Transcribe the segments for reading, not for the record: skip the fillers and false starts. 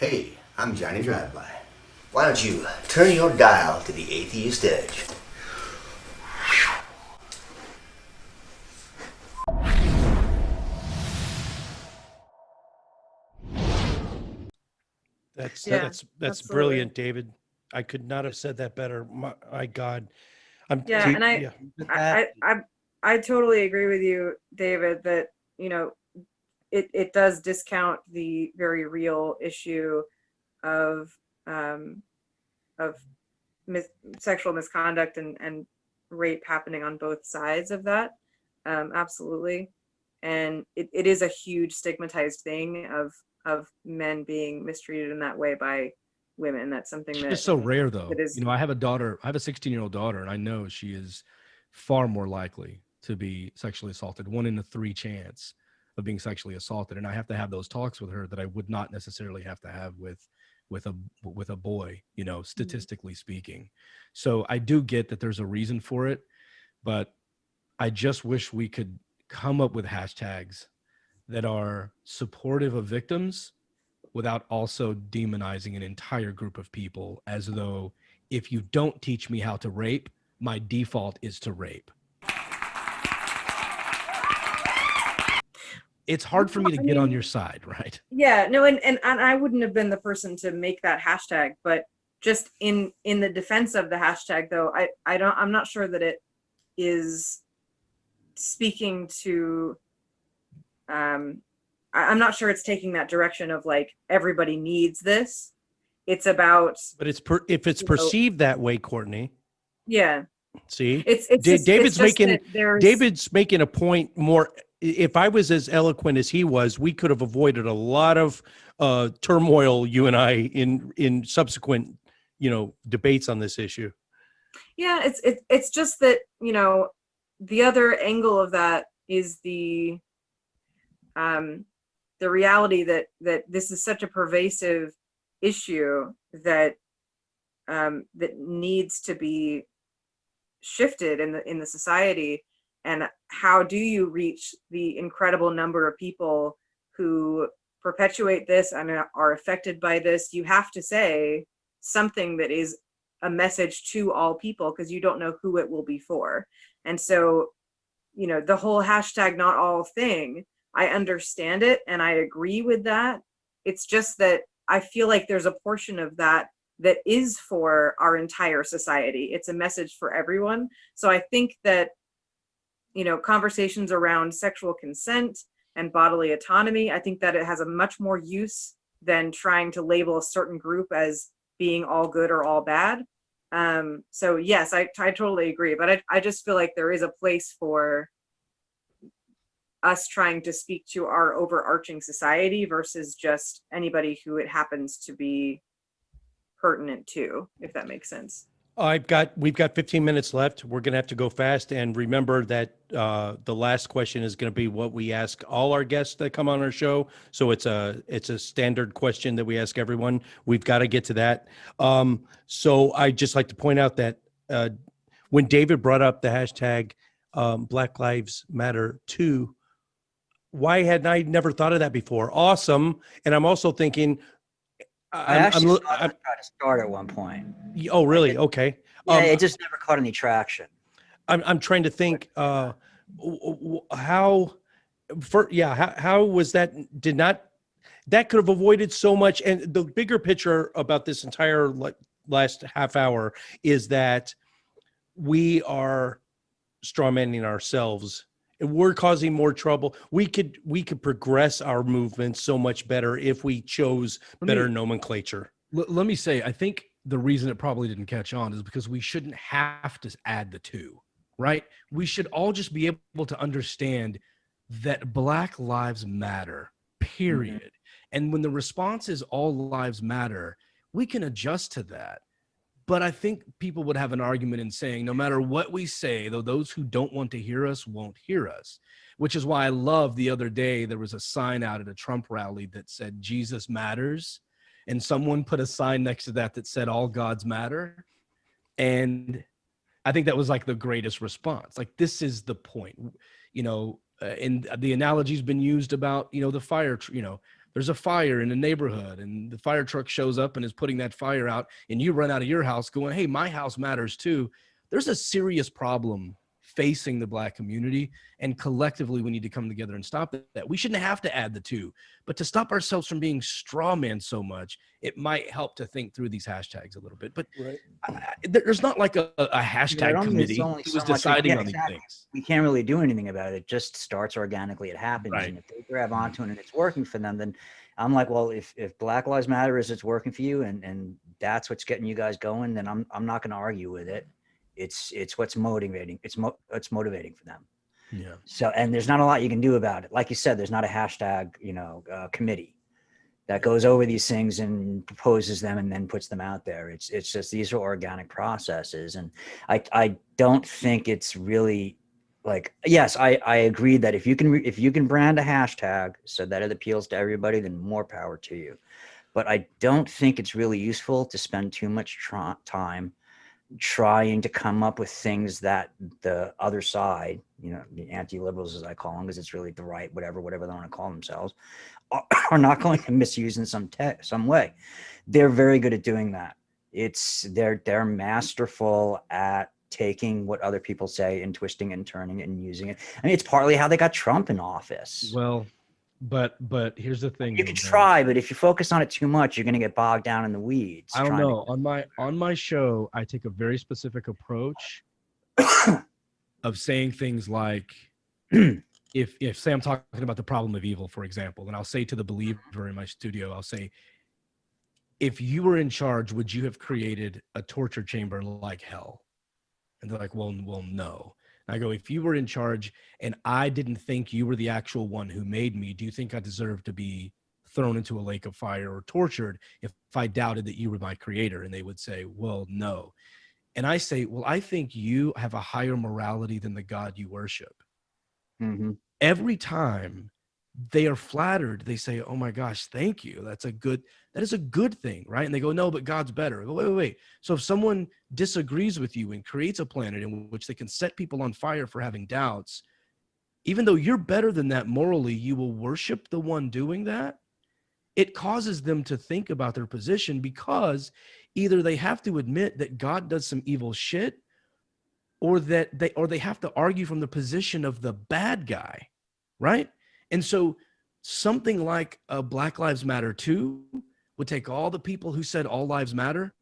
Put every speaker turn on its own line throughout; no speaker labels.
Hey, I'm Johnny Drive-By. Why don't you turn your dial to the Atheist Edge?
Yeah,
That's
absolutely.
brilliant, David. I could not have said that better. My God, I'm
Yeah,
do
and
yeah.
I, I, I, I totally agree with you, David, that, it does discount the very real issue of, um, of mis sexual misconduct and rape happening on both sides of that. Absolutely. And it is a huge stigmatized thing of men being mistreated in that way by women. That's something
It's
that
just so rare,
that
though.
is,
I have a daughter. I have a 16-year-old daughter, and I know she is far more likely to be sexually assaulted. 1 in 3 chance of being sexually assaulted, and I have to have those talks with her that I would not necessarily have to have with a boy. Statistically speaking. So I do get that there's a reason for it, but I just wish we could come up with hashtags that are supportive of victims without also demonizing an entire group of people, as though if you don't teach me how to rape, my default is to rape. It's hard for me to
I
get on
mean,
your side, right?
yeah, no, and I wouldn't have been the person to make that hashtag, but just in the defense of the hashtag, though, I'm not sure that it is speaking to, um I'm not sure it's taking that direction of like everybody needs this. It's about,
But if it's
you know,
perceived that way, Courtney.
yeah.
See,
It's just that there's,
David's making a point more. If I was as eloquent as he was, we could have avoided a lot of turmoil, you and I, in subsequent, debates on this issue.
yeah, it's just that, the other angle of that is um the reality that this is such a pervasive issue that that needs to be shifted in the society. And how do you reach the incredible number of people who perpetuate this and are affected by this? You have to say something that is a message to all people, because you don't know who it will be for. And so, the whole hashtag not all thing, I understand it and I agree with that. It's just that I feel like there's a portion of that that is for our entire society. It's a message for everyone. So I think that, conversations around sexual consent and bodily autonomy, I think that it has a much more use than trying to label a certain group as being all good or all bad. So yes, I totally agree, but I just feel like there is a place for us trying to speak to our overarching society versus just anybody who it happens to be pertinent to, if that makes sense.
We've got 15 minutes left. We're going to have to go fast. And remember that the last question is going to be what we ask all our guests that come on our show. So it's a standard question that we ask everyone. We've got to get to that. So I just like to point out that when David brought up the hashtag Black Lives Matter 2, why hadn't I never thought of that before? Awesome. And I'm also thinking,
I actually saw that try to start at one point.
oh, really? Okay.
Yeah, it just never caught any traction.
I'm trying to think how was that that could have avoided so much. And the bigger picture about this entire last half hour is that we are strawmanning ourselves and we're causing more trouble. We could progress our movement so much better if we chose better nomenclature.
Let me say, I think the reason it probably didn't catch on is because we shouldn't have to add the two, right? We should all just be able to understand that Black Lives Matter, period. Mm-hmm. And when the response is all lives matter, we can adjust to that. But I think people would have an argument in saying, no matter what we say, though, those who don't want to hear us won't hear us, which is why I love the other day, there was a sign out at a Trump rally that said, Jesus matters. And someone put a sign next to that said, all gods matter. And I think that was like the greatest response. Like, this is the point, and the analogy's been used about, the there's a fire in a neighborhood and the fire truck shows up and is putting that fire out, and you run out of your house going, hey, my house matters too. There's a serious problem facing the Black community, and collectively we need to come together and stop that. We shouldn't have to add the two, but to stop ourselves from being straw man so much, it might help to think through these hashtags a little bit. But there's not like a hashtag committee who was deciding on these things.
We can't really do anything about it. It just starts organically. It happens.
Right.
And if they grab onto it and it's working for them, then I'm like, well, if Black Lives Matter is it's working for you and that's what's getting you guys going, then I'm not going to argue with it. It's what's motivating. It's motivating for them.
Yeah.
So, and there's not a lot you can do about it. Like you said, there's not a hashtag, committee that goes over these things and proposes them and then puts them out there. It's just, these are organic processes. And I don't think it's really like, yes, I agree that if you can brand a hashtag so that it appeals to everybody, then more power to you. But I don't think it's really useful to spend too much time trying to come up with things that the other side, the anti-liberals, as I call them, because it's really the right, whatever they want to call themselves, are not going to misuse in some way. They're very good at doing that. They're masterful at taking what other people say and twisting and turning and using it. I mean, it's partly how they got Trump in office.
Well, but here's the thing.
You can try, but if you focus on it too much, you're going to get bogged down in the weeds.
I don't know. On my show, I take a very specific approach of saying things like, if say I'm talking about the problem of evil, for example, and I'll say to the believer in my studio, I'll say, if you were in charge, would you have created a torture chamber like hell? And they're like, well, no. I go, if you were in charge and I didn't think you were the actual one who made me, do you think I deserve to be thrown into a lake of fire or tortured if I doubted that you were my creator? And they would say, well, no. And I say, well, I think you have a higher morality than the God you worship.
Mm-hmm.
Every time they are flattered, they say, oh my gosh, thank you. That is a good thing, right? And they go, no, but God's better. Wait. So if someone disagrees with you and creates a planet in which they can set people on fire for having doubts, even though you're better than that morally, you will worship the one doing that. It causes them to think about their position, because either they have to admit that God does some evil shit, or they have to argue from the position of the bad guy, right? And so something like a Black Lives Matter 2 would take all the people who said all lives matter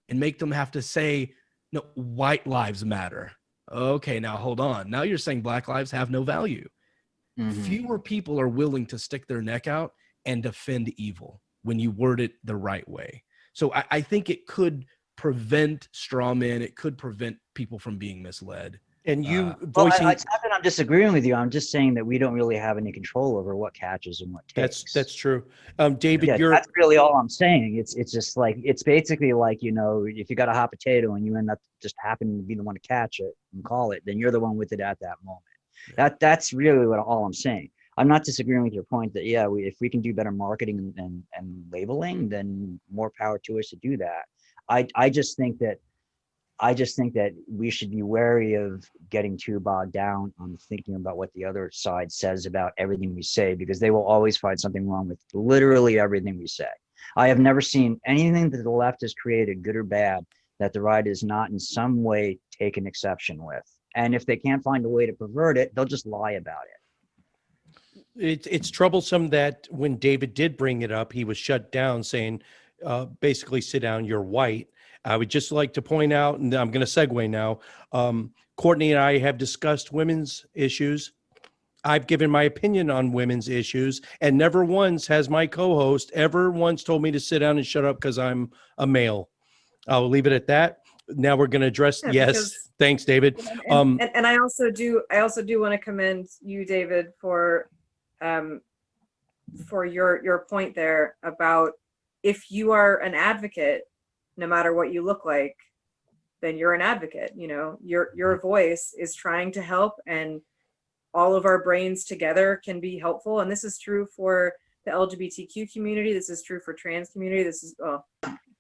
and make them have to say, no, white lives matter. Okay, now hold on. Now you're saying Black lives have no value. Mm-hmm. Fewer people are willing to stick their neck out and defend evil when you word it the right way. So I think it could prevent straw men. It could prevent people from being misled.
And you
voicing... it's not that I'm disagreeing with you. I'm just saying that we don't really have any control over what catches and what takes.
That's true. David,
that's really all I'm saying. It's just like, it's basically like, if you got a hot potato and you end up just happening to be the one to catch it and call it, then you're the one with it at that moment. Yeah. That's really all I'm saying. I'm not disagreeing with your point that, if we can do better marketing and labeling, then more power to us to do that. I just think that we should be wary of getting too bogged down on thinking about what the other side says about everything we say, because they will always find something wrong with literally everything we say. I have never seen anything that the left has created, good or bad, that the right is not in some way taken exception with. And if they can't find a way to pervert it, they'll just lie about it.
It's troublesome that when David did bring it up, he was shut down, saying, basically, sit down, you're white. I would just like to point out, and I'm going to segue now, Courtney and I have discussed women's issues. I've given my opinion on women's issues, and never once has my co-host ever once told me to sit down and shut up because I'm a male. I'll leave it at that. Now we're going to address, yes, thanks, David.
And I also do want to commend you, David, for your point there about, if you are an advocate, no matter what you look like, then you're an advocate. Your voice is trying to help, and all of our brains together can be helpful. And this is true for the LGBTQ community. This is true for trans community. This is,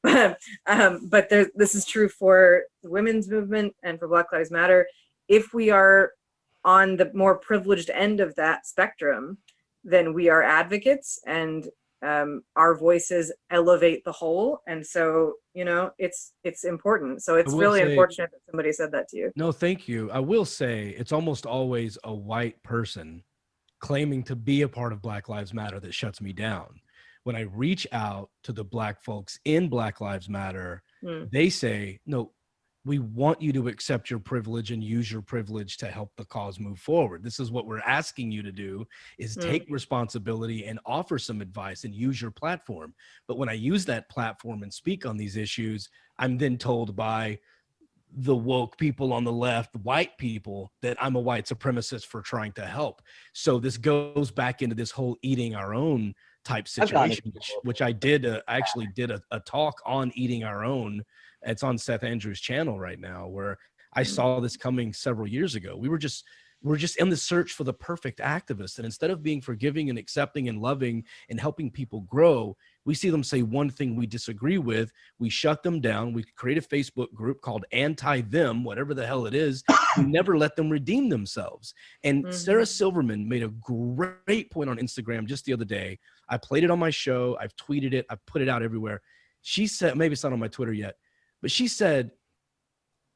this is true for the women's movement and for Black Lives Matter. If we are on the more privileged end of that spectrum, then we are advocates, and our voices elevate the whole. And so, it's important. So it's
will
really
say-
unfortunate that somebody said that to you.
No, thank you. I will say it's almost always a white person claiming to be a part of Black Lives Matter that shuts me down. When I reach out to the Black folks in Black Lives Matter, they say, no, we want you to accept your privilege and use your privilege to help the cause move forward. This is what we're asking you to do, is take responsibility and offer some advice and use your platform. But when I use that platform and speak on these issues, I'm then told by the woke people on the left, white people, that I'm a white supremacist for trying to help. So this goes back into this whole eating our own type situation, which I did. I actually did a talk on eating our own. It's on Seth Andrews' channel right now, where I saw this coming several years ago. We're just in the search for the perfect activist. And instead of being forgiving and accepting and loving and helping people grow, we see them say one thing we disagree with. We shut them down. We create a Facebook group called Anti-Them, whatever the hell it is. We never let them redeem themselves. And Sarah Silverman made a great point on Instagram just the other day. I played it on my show. I've tweeted it. I've put it out everywhere. She said, maybe it's not on my Twitter yet, but she said,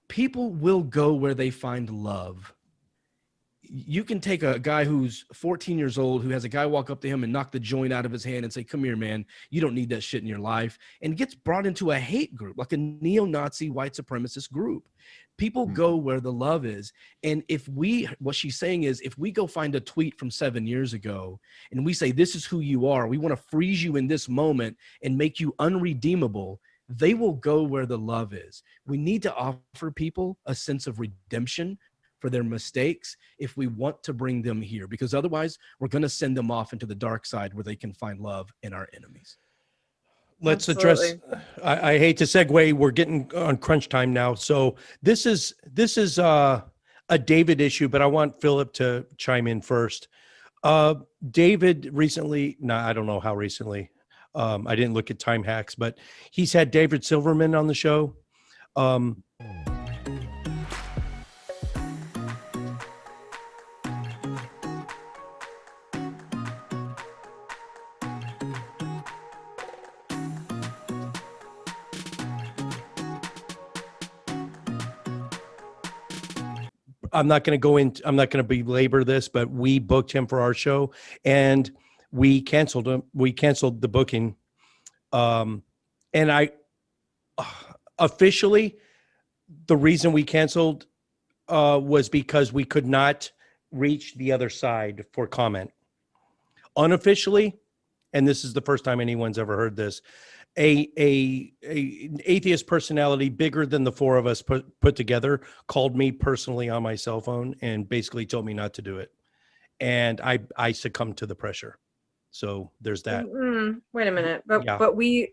people will go where they find love. You can take a guy who's 14 years old, who has a guy walk up to him and knock the joint out of his hand and say, come here, man, you don't need that shit in your life, and gets brought into a hate group, like a neo-Nazi white supremacist group. People go where the love is. And what she's saying is, if we go find a tweet from 7 years ago and we say, this is who you are, we want to freeze you in this moment and make you unredeemable, they will go where the love is. We need to offer people a sense of redemption for their mistakes if we want to bring them here, because otherwise we're going to send them off into the dark side where they can find love in our enemies.
Let's address, I hate to segue, we're getting on crunch time now. So this is a David issue, but I want Philip to chime in first. David recently, I don't know how recently, I didn't look at time hacks, but he's had David Silverman on the show. I'm not going to belabor this, but we booked him for our show and we canceled him. We canceled the booking. And officially, the reason we canceled was because we could not reach the other side for comment. Unofficially, and this is the first time anyone's ever heard this, an atheist personality bigger than the four of us put together called me personally on my cell phone and basically told me not to do it. And I succumbed to the pressure. So there's that.
Wait a minute. But
Yeah.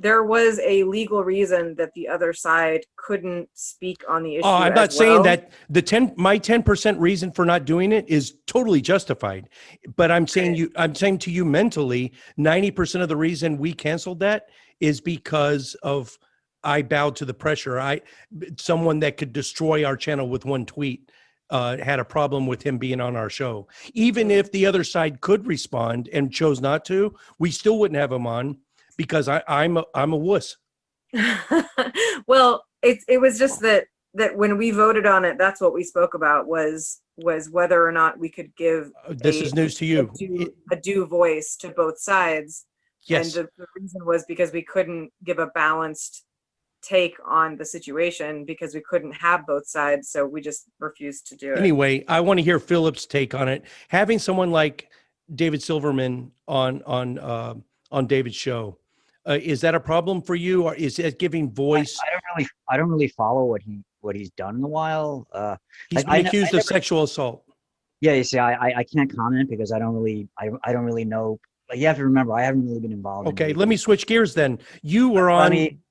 there was a legal reason that the other side couldn't speak on the issue.
Oh, I'm not
as
saying
well.
that my 10% reason for not doing it is totally justified, but I'm saying to you mentally, 90% of the reason we canceled that is because of I bowed to the pressure. Someone that could destroy our channel with one tweet had a problem with him being on our show. Even if the other side could respond and chose not to, we still wouldn't have him on because I'm a wuss.
Well, it was just that when we voted on it, that's what we spoke about was whether or not we could give
This is news to you.
a due voice to both sides.
Yes.
And the reason was because we couldn't give a balanced take on the situation because we couldn't have both sides. So we just refused to do it.
Anyway, I want to hear Philip's take on it. Having someone like David Silverman on David's show, is that a problem for you, or is it giving voice?
I don't really follow what he's done in a while.
He's been accused of sexual assault.
Yeah, you see, I can't comment because I don't really know. Like, you have to remember, I haven't really been involved.
Okay, let me switch gears then. You were on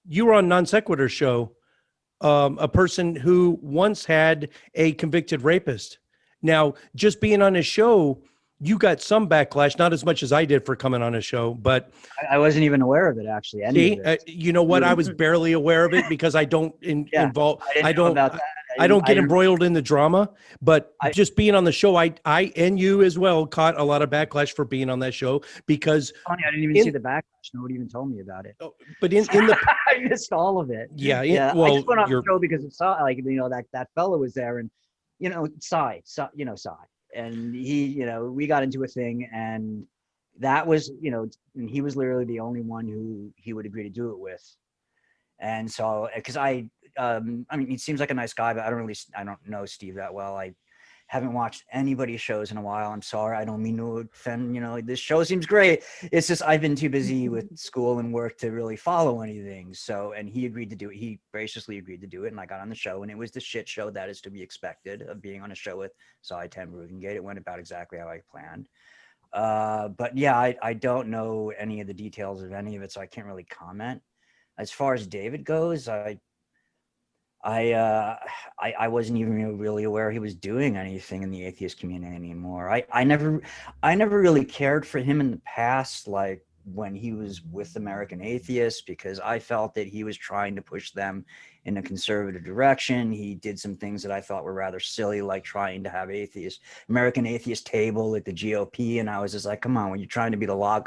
NonSequitur show, a person who once had a convicted rapist. Now, just being on his show, you got some backlash, not as much as I did for coming on a show, but
I wasn't even aware of it, actually.
you know what? I was barely aware of it because I don't involve.
I didn't know about that.
I don't get
I-
embroiled in the drama, but
I-
just being on the show, I and you as well caught a lot of backlash for being on that show because
funny, I didn't even
in-
see the backlash. Nobody even told me about it.
but in the
I missed all of it.
yeah,
I
well,
just went on the
you're
show because it saw like that fellow was there, and Cy, and he we got into a thing, and that was and he was literally the only one who he would agree to do it with, and so because I mean he seems like a nice guy, but I don't know Steve that well. I haven't watched anybody's shows in a while. I'm sorry. I don't mean to offend, this show seems great. It's just I've been too busy with school and work to really follow anything. So, and he agreed to do it. He graciously agreed to do it. And I got on the show, and it was the shit show that is to be expected of being on a show with Cy Rugengate. It went about exactly how I planned. But yeah, I don't know any of the details of any of it, so I can't really comment. As far as David goes, I wasn't even really aware he was doing anything in the atheist community anymore. I never really cared for him in the past, like when he was with American Atheists, because I felt that he was trying to push them in a conservative direction. He did some things that I thought were rather silly, like trying to have American Atheist table at the GOP, and I was just like, come on, when you're trying to be the log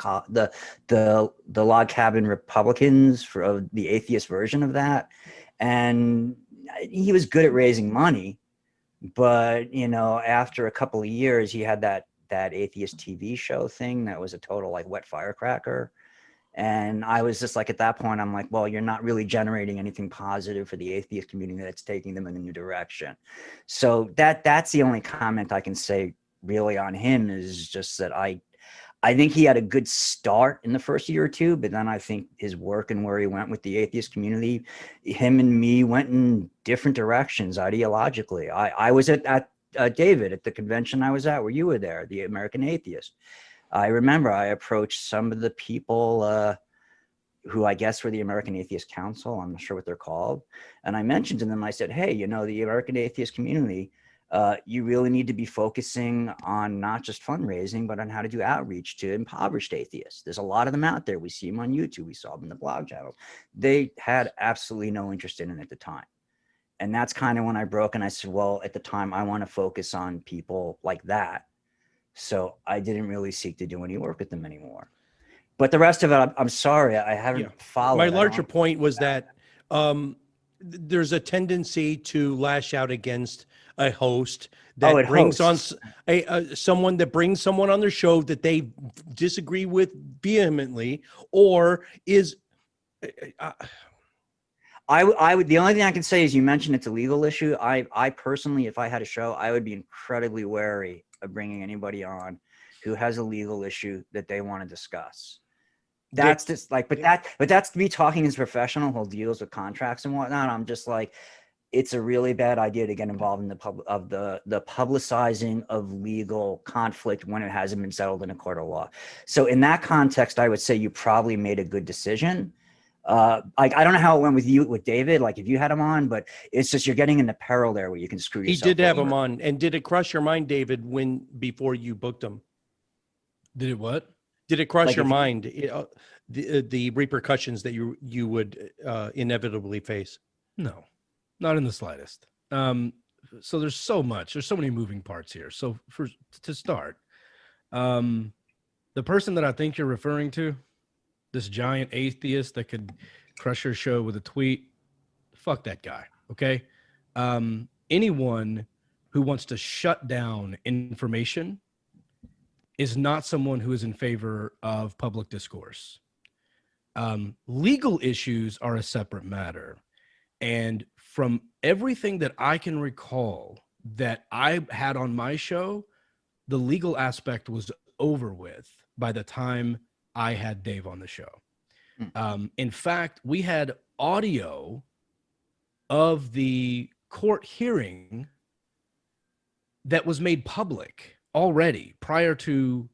cabin Republicans for the atheist version of that. And he was good at raising money, but after a couple of years, he had that atheist TV show thing that was a total like wet firecracker. And I was just like, at that point, I'm like, well, you're not really generating anything positive for the atheist community that's taking them in a new direction. So that's the only comment I can say really on him, is just that I think he had a good start in the first year or two, but then I think his work and where he went with the atheist community, him and me went in different directions ideologically. I was at David, at the convention I was at where you were there, the American Atheist. I remember I approached some of the people who I guess were the American Atheist Council. I'm not sure what they're called. And I mentioned to them, I said, hey, the American Atheist community, you really need to be focusing on not just fundraising, but on how to do outreach to impoverished atheists. There's a lot of them out there. We see them on YouTube. We saw them in the blog channels. They had absolutely no interest in it at the time. And that's kind of when I broke, and I said, well, at the time, I want to focus on people like that. So I didn't really seek to do any work with them anymore. But the rest of it, I'm sorry, I haven't followed.
My larger point was that there's a tendency to lash out against a host that brings on someone that brings someone on their show that they disagree with vehemently, or is.
I would. The only thing I can say is, you mentioned it's a legal issue. I personally, if I had a show, I would be incredibly wary of bringing anybody on who has a legal issue that they want to discuss. That's just like, but that's me talking as a professional who deals with contracts and whatnot. I'm just like, it's a really bad idea to get involved in the publicizing of legal conflict when it hasn't been settled in a court of law. So in that context, I would say you probably made a good decision. Like, I don't know how it went with David, like if you had him on, but it's just, you're getting into peril there where you can screw yourself.
He did have him on. And did it cross your mind, David, before you booked him?
Did it what?
Did it cross your mind the repercussions that you would inevitably face?
No, not in the slightest. So there's so many moving parts here. So to start, the person that I think you're referring to, this giant atheist that could crush your show with a tweet, fuck that guy. Okay. Anyone who wants to shut down information is not someone who is in favor of public discourse. Legal issues are a separate matter. And from everything that I can recall that I had on my show, the legal aspect was over with by the time I had Dave on the show. In fact, we had audio of the court hearing that was made public already prior to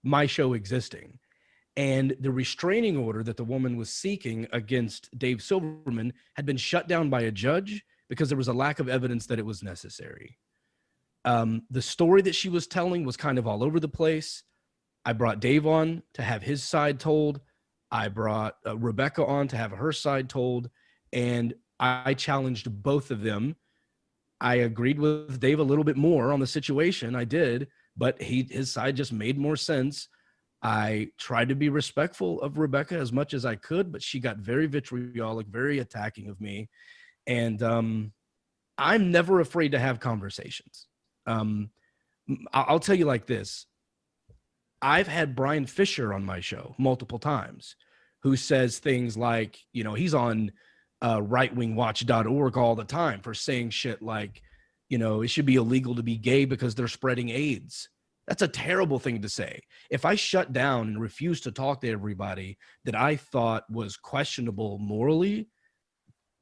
my show existing. And the restraining order that the woman was seeking against Dave Silverman had been shut down by a judge because there was a lack of evidence that it was necessary. The story that she was telling was kind of all over the place. I brought Dave on to have his side told. I brought Rebecca on to have her side told. And I challenged both of them I agreed with Dave a little bit more on the situation. I did, but his side just made more sense. I tried to be respectful of Rebecca as much as I could, but she got very vitriolic, very attacking of me. And I'm never afraid to have conversations. I'll tell you like this. I've had Brian Fisher on my show multiple times who says things like, you know, he's on rightwingwatch.org all the time for saying shit like, you know, it should be illegal to be gay because they're spreading AIDS. That's a terrible thing to say. If I shut down and refused to talk to everybody that I thought was questionable morally,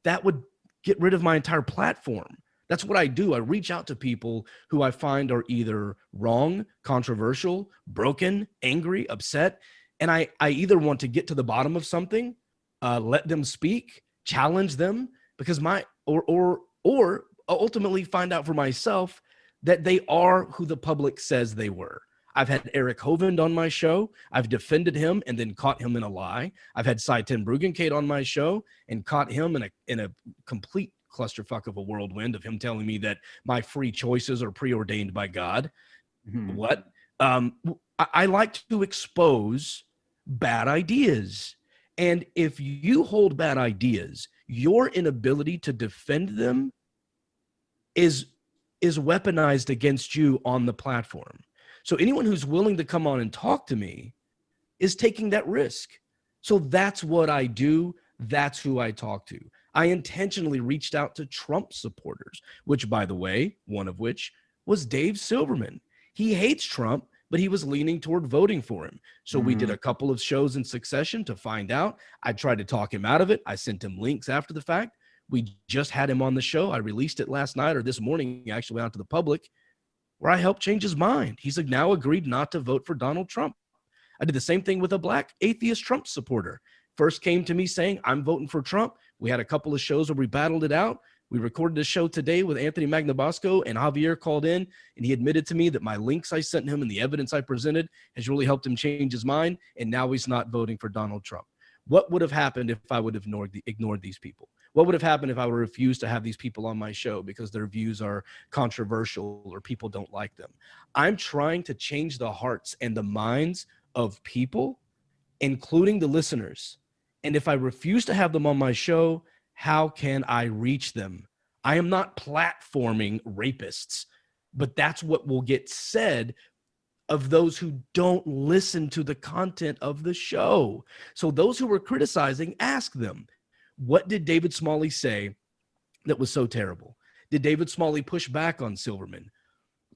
that would get rid of my entire platform. That's what I do. I reach out to people who I find are either wrong, controversial, broken, angry, upset. And I either want to get to the bottom of something, let them speak, challenge them, because or ultimately find out for myself that they are who the public says they were. I've had Eric Hovind on my show. I've defended him and then caught him in a lie. I've had Cy Ten Bruggencate on my show and caught him in a complete clusterfuck of a whirlwind of him telling me that my free choices are preordained by God.
Mhm.
What? I like to expose bad ideas. And if you hold bad ideas, your inability to defend them is weaponized against you on the platform. So anyone who's willing to come on and talk to me is taking that risk. So that's what I do. That's who I talk to. I intentionally reached out to Trump supporters, which, by the way, one of which was Dave Silverman. He hates Trump, but he was leaning toward voting for him. So we did a couple of shows in succession to find out. I tried to talk him out of it. I sent him links after the fact. We just had him on the show. I released it last night or this morning, actually out to the public, where I helped change his mind. He's now agreed not to vote for Donald Trump. I did the same thing with a black atheist Trump supporter. First came to me saying, I'm voting for Trump. We had a couple of shows where we battled it out. We recorded a show today with Anthony Magnabosco, and Javier called in, and he admitted to me that my links I sent him and the evidence I presented has really helped him change his mind, and now he's not voting for Donald Trump. What would have happened if I would have ignored these people? What would have happened if I would have refused to have these people on my show because their views are controversial or people don't like them? I'm trying to change the hearts and the minds of people, including the listeners. And if I refuse to have them on my show, how can I reach them? I am not platforming rapists, but that's what will get said of those who don't listen to the content of the show. So those who were criticizing, ask them, what did David Smalley say that was so terrible? Did David Smalley push back on Silverman?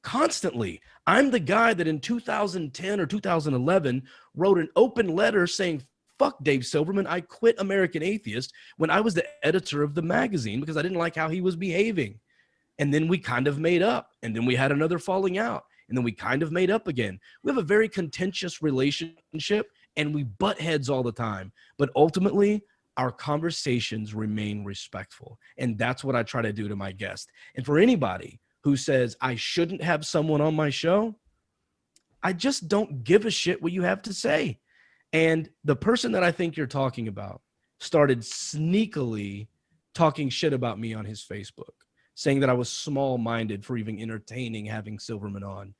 Constantly. I'm the guy that in 2010 or 2011 wrote an open letter saying, fuck Dave Silverman, I quit American Atheist when I was the editor of the magazine because I didn't like how he was behaving. And then we kind of made up, and then we had another falling out, and then we kind of made up again. We have a very contentious relationship, and we butt heads all the time. But ultimately, our conversations remain respectful. And that's what I try to do to my guest. And for anybody who says I shouldn't have someone on my show, I just don't give a shit what you have to say. And the person that I think you're talking about started sneakily talking shit about me on his Facebook, saying that I was small-minded for even entertaining having Silverman on.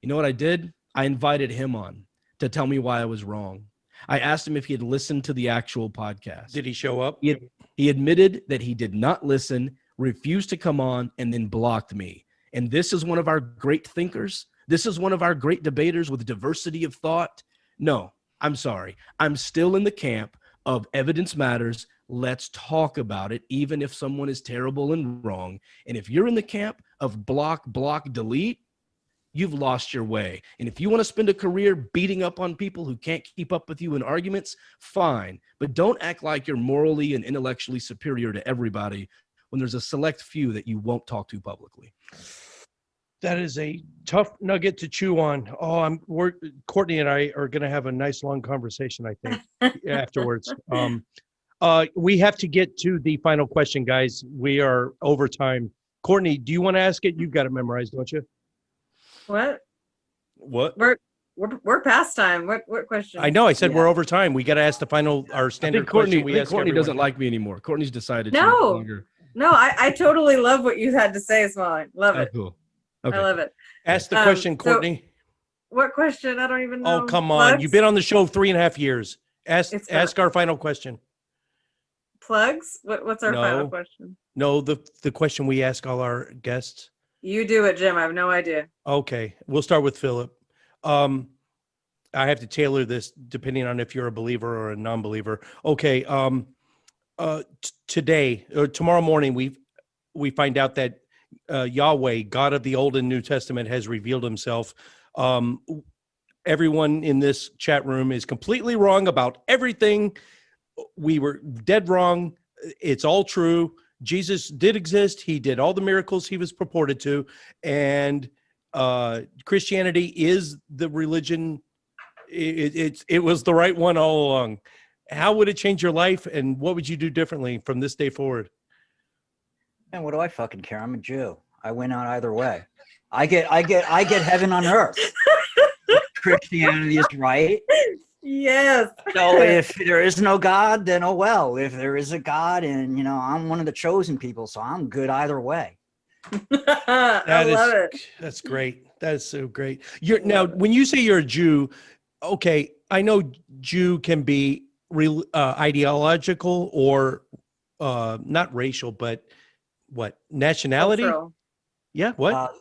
You know what I did? I invited him on to tell me why I was wrong. I asked him if he had listened to the actual podcast.
Did he show up?
He admitted that he did not listen, refused to come on, and then blocked me. And this is one of our great thinkers. This is one of our great debaters with diversity of thought. No, I'm sorry. I'm still in the camp of evidence matters. Let's talk about it, even if someone is terrible and wrong. And if you're in the camp of block, delete, you've lost your way. And if you want to spend a career beating up on people who can't keep up with you in arguments, fine. But don't act like you're morally and intellectually superior to everybody when there's a select few that you won't talk to publicly.
That is a tough nugget to chew on. Oh, Courtney and I are going to have a nice long conversation, I think, afterwards. We have to get to the final question, guys. We are over time. Courtney, do you want to ask it? You've got it memorized, don't you?
What? We're past time. What question?
I know. I said we're over time. We got to ask our
I
standard
think Courtney,
question.
Courtney doesn't like me anymore. Courtney's decided.
No. No, I totally love what you had to say, Smalley. Love
Oh,
it.
cool.
I
Okay.
love it.
Ask the
Um,
question,
so-
Courtney.
What question? I don't even know.
Oh, come on.
Plugs?
You've been on the show 3.5 years.
It's been-
Ask our final question.
Plugs? What's our final
No.
question?
No, the question we ask all our guests.
You do it, Jim. I have no idea.
Okay, we'll start with Philip. I have to tailor this depending on if you're a believer or a non-believer. Okay, today or tomorrow morning, we find out that Yahweh, God of the Old and New Testament, has revealed himself. Everyone in this chat room is completely wrong about everything. We were dead wrong. It's all true. Jesus did exist. He did all the miracles he was purported to. And Christianity is the religion. It was the right one all along. How would it change your life? And what would you do differently from this day forward?
And what do I fucking care? I'm a Jew. I win out either way. I get heaven on earth. Christianity is right.
Yes.
So if there is no God, then oh well. If there is a God, and I'm one of the chosen people, so I'm good either way.
I love it.
That's great. That is so great. Now, when you say you're a Jew, okay, I know Jew can be ideological or not racial, but what nationality?
Cultural.
Yeah, what?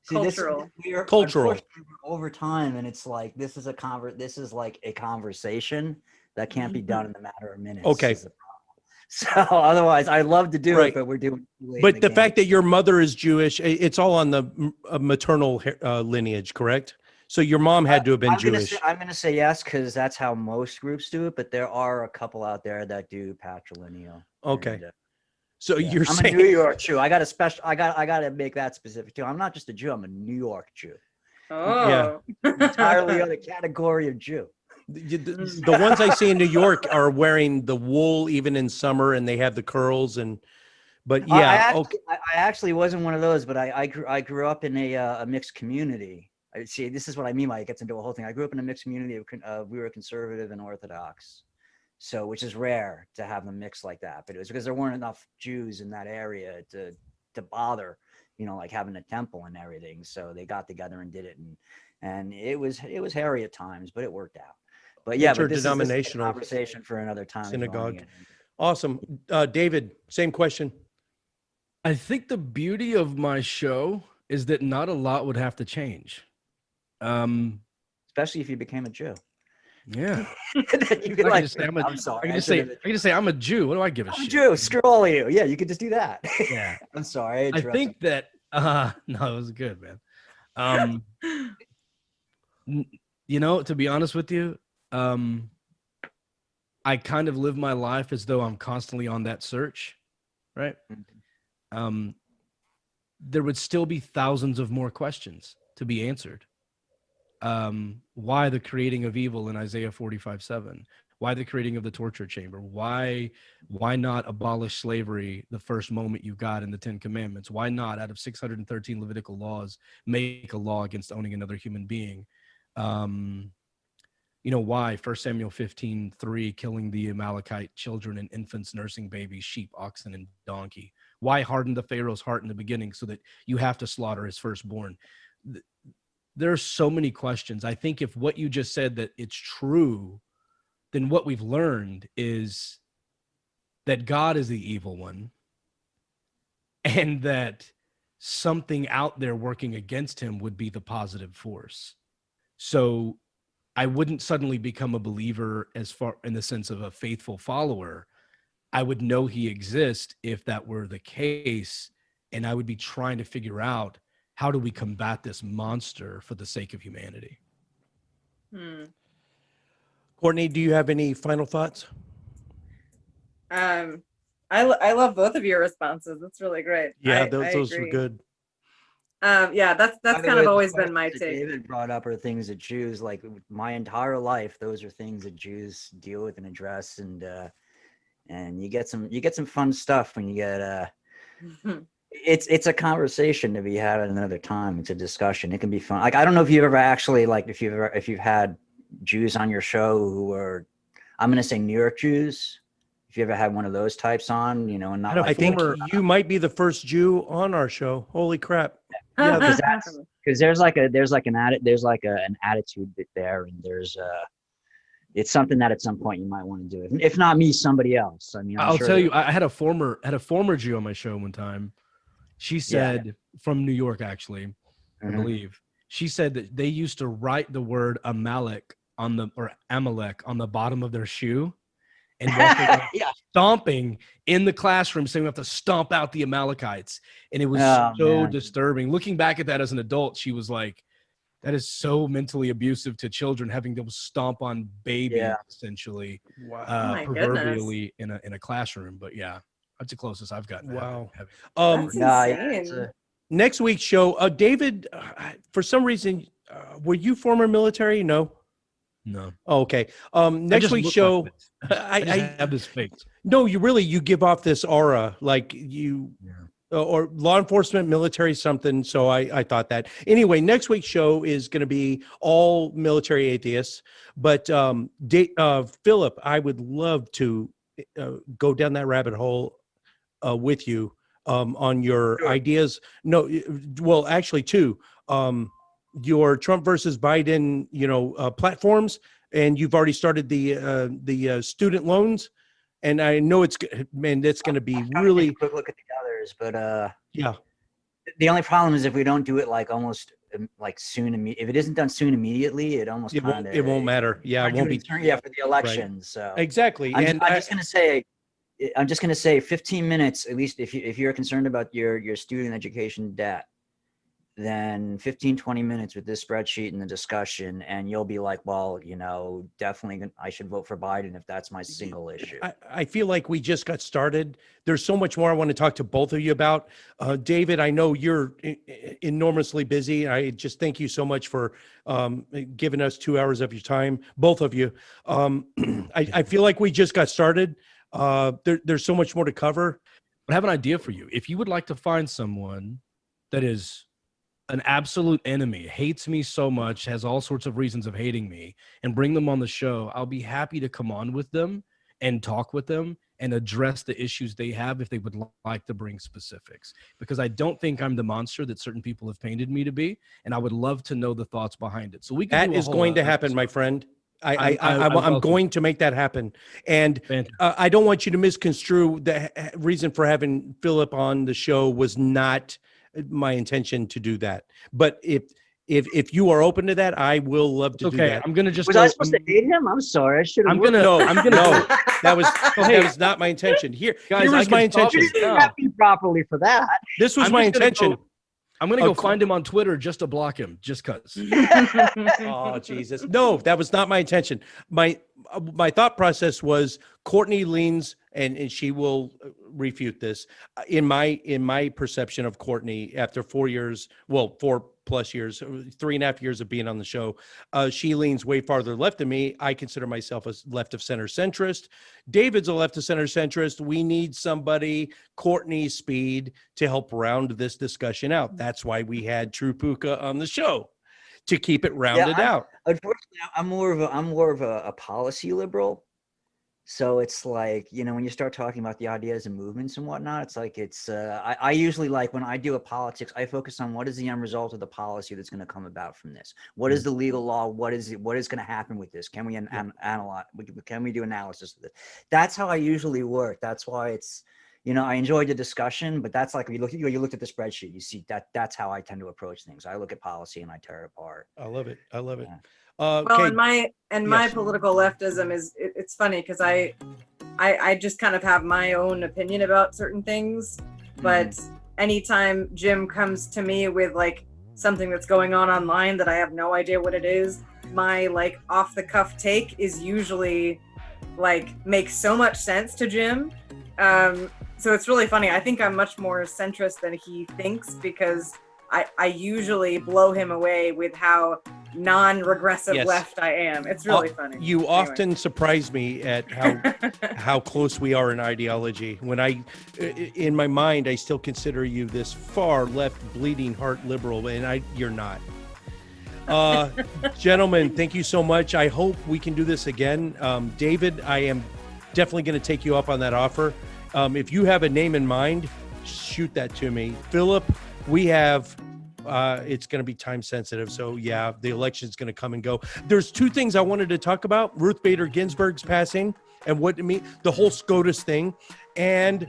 Cultural.
Cultural.
Unfortunately, we're over time, and it's like this is like a conversation that can't be done in a matter of minutes.
Okay.
is the problem. So otherwise, I love to do
Right.
it, but we're doing. it too late in
But the
game.
fact that your mother is Jewish, it's all on the maternal lineage, correct? So your mom had to have been
I'm gonna
Jewish.
I'm gonna say yes because that's how most groups do it, but there are a couple out there that do patrilineal.
Okay.
And,
So
yeah.
you're
I'm
saying
a New York Jew. I got to make that specific too. I'm not just a Jew. I'm a New York Jew.
Oh.
Entirely other category of Jew.
the ones I see in New York are wearing the wool even in summer, and they have the curls but yeah,
I actually wasn't one of those, but I grew up in a mixed community. See, this is what I mean by it gets into a whole thing. I grew up in a mixed community of we were conservative and Orthodox, so which is rare to have them mixed like that. But it was because there weren't enough Jews in that area to bother, like having a temple and everything. So they got together and did it, and it was hairy at times, but it worked out. But yeah, but this is a conversation for another time.
Synagogue. Awesome. David, same question.
I think the beauty of my show is that not a lot would have to change.
Especially if you became a Jew.
Yeah.
You could
I
like, I'm sorry.
I can just say I'm a Jew. What do I give a
I'm a
shit?
Jew. Screw all of you. Yeah, you could just do that.
Yeah.
I'm sorry.
I think that no, it was good, man. To be honest with you, I kind of live my life as though I'm constantly on that search, right? There would still be thousands of more questions to be answered. Why the creating of evil in Isaiah 45:7? Why the creating of the torture chamber? Why not abolish slavery the first moment you got in the 10 Commandments? Why not, out of 613 Levitical laws, make a law against owning another human being? Why 1 Samuel 15:3, killing the Amalekite children and infants, nursing babies, sheep, oxen, and donkey? Why harden the Pharaoh's heart in the beginning so that you have to slaughter his firstborn? There are so many questions. I think if what you just said, that it's true, then what we've learned is that God is the evil one and that something out there working against him would be the positive force. So I wouldn't suddenly become a believer as far in the sense of a faithful follower. I would know he exists if that were the case, and I would be trying to figure out, how do we combat this monster for the sake of humanity?
Courtney, do you have any final thoughts?
I love both of your responses. That's really great.
Yeah, those were good.
Yeah, that's kind of always been my take.
David brought up are things that Jews, like my entire life, those are things that Jews deal with and address, and you get some fun stuff when you get it's a conversation to be had at another time. It's a discussion. It can be fun. Like, I don't know if you've ever actually, like, if you've had Jews on your show who are, I'm going to say New York Jews. if you ever had one of those types on, you know, and not
I
like
think you might be the first Jew on our show. Holy crap. Yeah,
because there's like an attitude bit there, and there's it's something that at some point you might want to do. If not me, somebody else. I mean,
I'll tell you, I had a former Jew on my show one time. She said from New York, actually, I believe. She said that they used to write the word Amalek on the bottom of their shoe, and stomping in the classroom, saying we have to stomp out the Amalekites, and it was disturbing. Looking back at that as an adult, she was like, that is so mentally abusive to children, having to stomp on babies, essentially, proverbially in a classroom. But yeah, that's the closest I've gotten.
Wow.
That's insane.
Next week's show, David, for some reason, were you former military? No. Oh, okay. Next week's show,
I have this face.
No, you give off this aura, like you. Or law enforcement, military, something. So I thought that. Anyway, next week's show is going to be all military atheists. But Philip, I would love to go down that rabbit hole with you on your ideas. No, well, actually, two. Your Trump versus Biden, platforms, and you've already started the student loans. And I know it's going to be really
quick look at the others, but the only problem is if we don't do it like almost like soon, if it isn't done soon immediately, it almost
it won't matter. Yeah, it won't be
for the elections. Right. So
exactly.
I'm just going to say 15 minutes at least if you're concerned about your student education debt. Then 15-20 minutes with this spreadsheet and the discussion, and you'll be like, well, definitely I should vote for Biden if that's my single issue.
I feel like we just got started. There's so much more I want to talk to both of you about. David, I know you're enormously busy. I just thank you so much for giving us 2 hours of your time, both of you. I feel like we just got started. There's so much more to cover.
But I have an idea for you. If you would like to find someone that is an absolute enemy, hates me so much, has all sorts of reasons of hating me, and bring them on the show, I'll be happy to come on with them and talk with them and address the issues they have if they would like to bring specifics. Because I don't think I'm the monster that certain people have painted me to be, and I would love to know the thoughts behind it. So that
is going to happen, my friend. I'm going to make that happen. And I don't want you to misconstrue the reason for having Philip on the show was not my intention to do that. But if you are open to that, I will love to do that.
I'm gonna just.
Was I supposed to hate him? I'm sorry. I should.
I'm gonna. No. That was not my intention. Here was my intention.
You didn't have me properly for that.
This was my intention.
I'm gonna go find him on Twitter just to block him, just cause.
Oh Jesus! No, that was not my intention. My thought process was Courtney leans, and she will refute this. In my perception of Courtney, after 4 years, 4+ years, 3.5 years of being on the show, she leans way farther left than me. I consider myself a left of center centrist. David's a left of center centrist. We need somebody Courtney speed to help round this discussion out. That's why we had True Pooka on the show, to keep it rounded out.
Unfortunately, I'm more of a policy liberal. So it's like, when you start talking about the ideas and movements and whatnot, it's like I usually, like, when I do a politics, I focus on what is the end result of the policy that's going to come about from this. What is the legal law? What is going to happen with this? Can we analyze? Can we do analysis of this? That's how I usually work. That's why it's, I enjoyed the discussion, but that's like, you looked at the spreadsheet, you see that's how I tend to approach things. I look at policy and I tear it apart.
I love it.
Yeah.
Well, my political leftism is it's funny because I just kind of have my own opinion about certain things, but anytime Jim comes to me with like something that's going on online that I have no idea what it is, my like off the cuff take is usually like makes so much sense to Jim. So it's really funny. I think I'm much more centrist than he thinks because I usually blow him away with how non-regressive left I am. It's really funny.
You often surprise me at how close we are in ideology. When in my mind, I still consider you this far left, bleeding heart liberal, and you're not. Gentlemen, thank you so much. I hope we can do this again. David, I am definitely going to take you up on that offer. If you have a name in mind, shoot that to me. Philip, we have, it's going to be time sensitive. So yeah, the election's going to come and go. There's two things I wanted to talk about: Ruth Bader Ginsburg's passing and what it mean, the whole SCOTUS thing. And,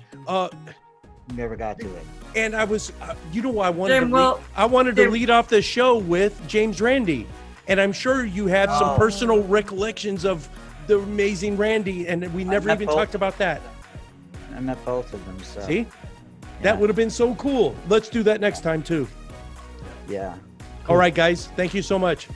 Never got to it.
and I was, you know, I wanted
Jim,
to,
well,
I wanted to
Jim-
lead off the show with James Randi. And I'm sure you have some
Oh.
personal recollections of the amazing Randy, and we never
met
even
both.
talked about that.
I met both of them. So
See? That would have been so cool. Let's do that next time too.
yeah.
All right, guys. Thank you so much.